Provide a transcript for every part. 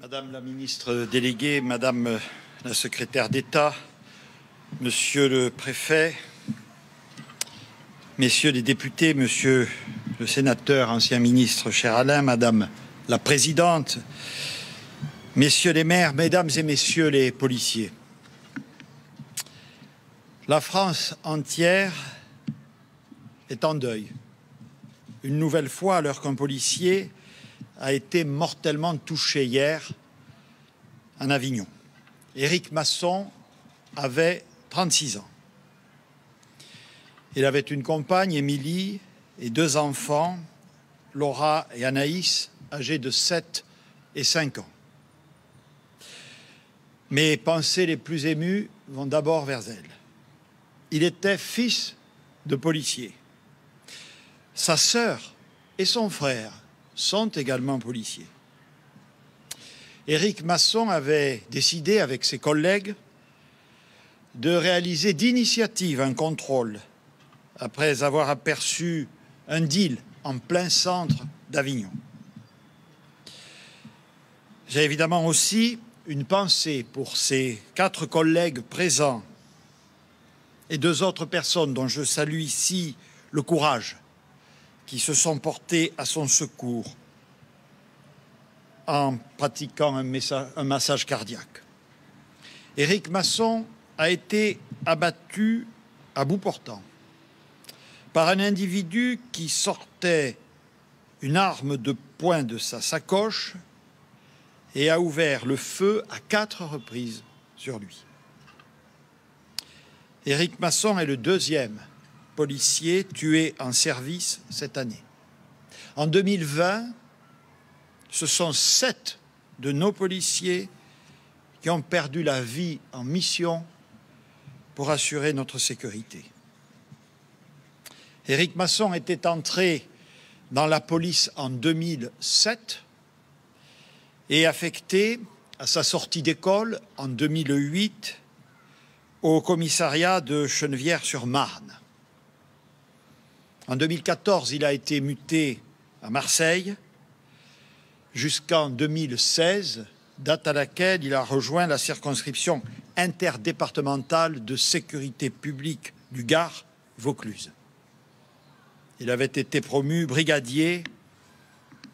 Madame la ministre déléguée, Madame la secrétaire d'État, Monsieur le préfet, Messieurs les députés, Monsieur le sénateur, ancien ministre, cher Alain, Madame la présidente, Messieurs les maires, Mesdames et Messieurs les policiers. La France entière est en deuil. Une nouvelle fois, alors qu'un policier a été mortellement touché hier en Avignon. Éric Masson avait 36 ans. Il avait une compagne, Émilie, et 2 enfants, Laura et Anaïs, âgés de 7 et 5 ans. Mes pensées les plus émues vont d'abord vers elle. Il était fils de policier. Sa sœur et son frère sont également policiers. Éric Masson avait décidé avec ses collègues de réaliser d'initiative un contrôle après avoir aperçu un deal en plein centre d'Avignon. J'ai évidemment aussi une pensée pour ces 4 collègues présents et 2 autres personnes dont je salue ici le courage, qui se sont portés à son secours en pratiquant un massage cardiaque. Éric Masson a été abattu à bout portant par un individu qui sortait une arme de poing de sa sacoche et a ouvert le feu à 4 reprises sur lui. Éric Masson est le 2e policiers tués en service cette année. En 2020, ce sont 7 de nos policiers qui ont perdu la vie en mission pour assurer notre sécurité. Éric Masson était entré dans la police en 2007 et affecté à sa sortie d'école en 2008 au commissariat de Chennevières-sur-Marne. En 2014, il a été muté à Marseille jusqu'en 2016, date à laquelle il a rejoint la circonscription interdépartementale de sécurité publique du Gard, Vaucluse. Il avait été promu brigadier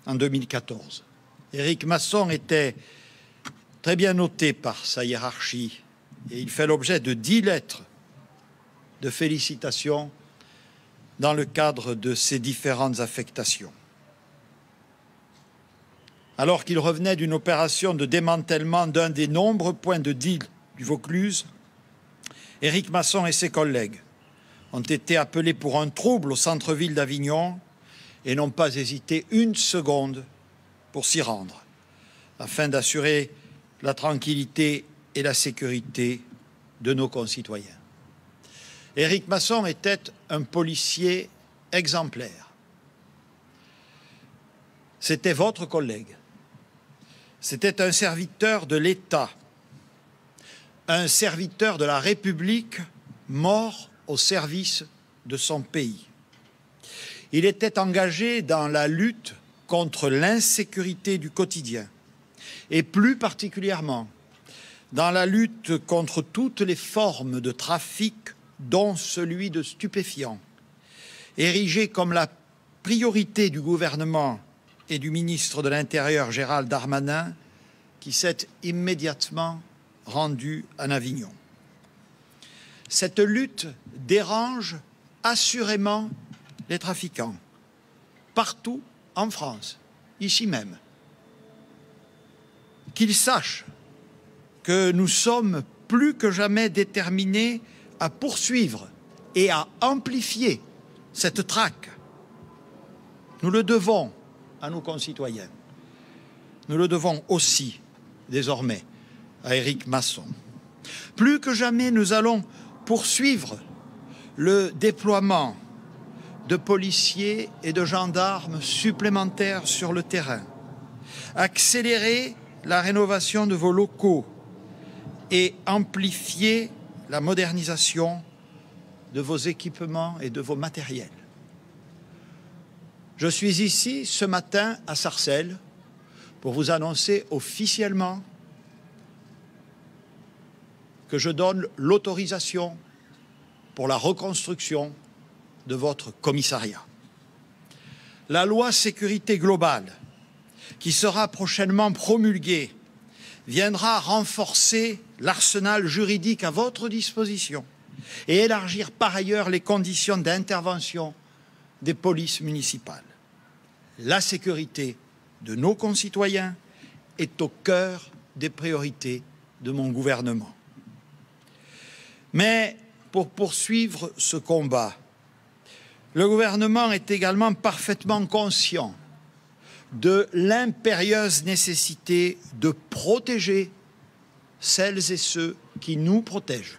en 2014. Éric Masson était très bien noté par sa hiérarchie et il fait l'objet de 10 lettres de félicitations dans le cadre de ses différentes affectations. Alors qu'il revenait d'une opération de démantèlement d'un des nombreux points de deal du Vaucluse, Éric Masson et ses collègues ont été appelés pour un trouble au centre-ville d'Avignon et n'ont pas hésité une seconde pour s'y rendre, afin d'assurer la tranquillité et la sécurité de nos concitoyens. Éric Masson était un policier exemplaire. C'était votre collègue. C'était un serviteur de l'État, un serviteur de la République mort au service de son pays. Il était engagé dans la lutte contre l'insécurité du quotidien et plus particulièrement dans la lutte contre toutes les formes de trafic dont celui de stupéfiants, érigé comme la priorité du gouvernement et du ministre de l'Intérieur Gérald Darmanin, qui s'est immédiatement rendu en Avignon. Cette lutte dérange assurément les trafiquants, partout en France, ici même. Qu'ils sachent que nous sommes plus que jamais déterminés à poursuivre et à amplifier cette traque. Nous le devons à nos concitoyens. Nous le devons aussi, désormais, à Éric Masson. Plus que jamais, nous allons poursuivre le déploiement de policiers et de gendarmes supplémentaires sur le terrain, accélérer la rénovation de vos locaux et amplifier la modernisation de vos équipements et de vos matériels. Je suis ici ce matin à Sarcelles pour vous annoncer officiellement que je donne l'autorisation pour la reconstruction de votre commissariat. La loi sécurité globale, qui sera prochainement promulguée, viendra renforcer l'arsenal juridique à votre disposition et élargir par ailleurs les conditions d'intervention des polices municipales. La sécurité de nos concitoyens est au cœur des priorités de mon gouvernement. Mais pour poursuivre ce combat, le gouvernement est également parfaitement conscient de l'impérieuse nécessité de protéger celles et ceux qui nous protègent.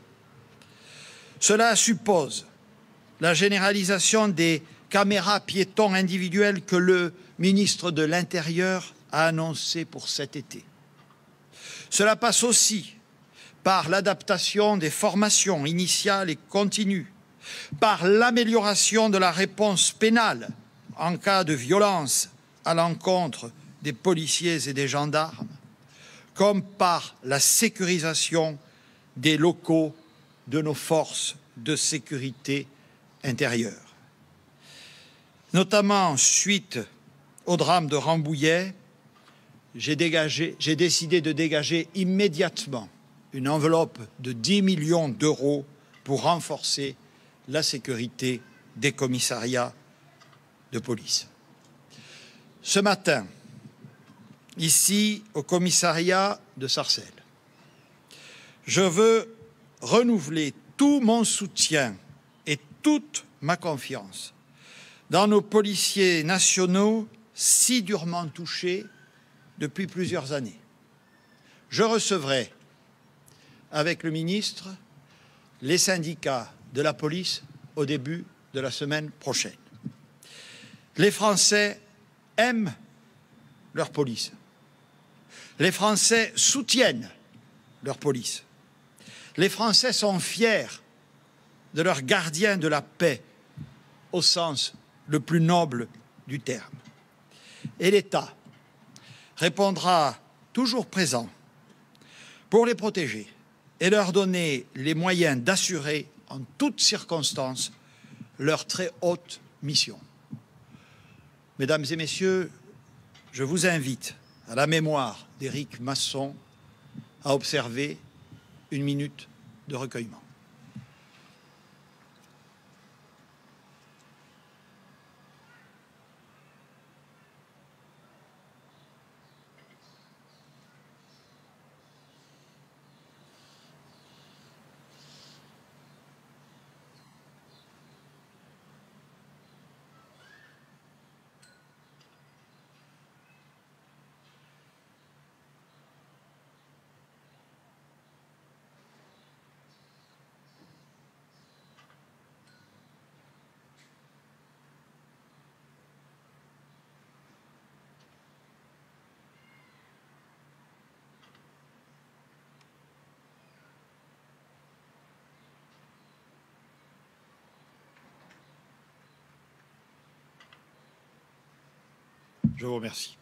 Cela suppose la généralisation des caméras piétons individuelles que le ministre de l'Intérieur a annoncé pour cet été. Cela passe aussi par l'adaptation des formations initiales et continues, par l'amélioration de la réponse pénale en cas de violence à l'encontre des policiers et des gendarmes, comme par la sécurisation des locaux de nos forces de sécurité intérieure. Notamment suite au drame de Rambouillet, j'ai décidé de dégager immédiatement une enveloppe de 10 millions d'euros pour renforcer la sécurité des commissariats de police. Ce matin, ici au commissariat de Sarcelles, je veux renouveler tout mon soutien et toute ma confiance dans nos policiers nationaux si durement touchés depuis plusieurs années. Je recevrai avec le ministre les syndicats de la police au début de la semaine prochaine. Les Français aiment leur police. Les Français soutiennent leur police. Les Français sont fiers de leurs gardiens de la paix au sens le plus noble du terme. Et l'État répondra toujours présent pour les protéger et leur donner les moyens d'assurer en toutes circonstances leur très haute mission. Mesdames et messieurs, je vous invite, à la mémoire d'Éric Masson, à observer une minute de recueillement. Je vous remercie.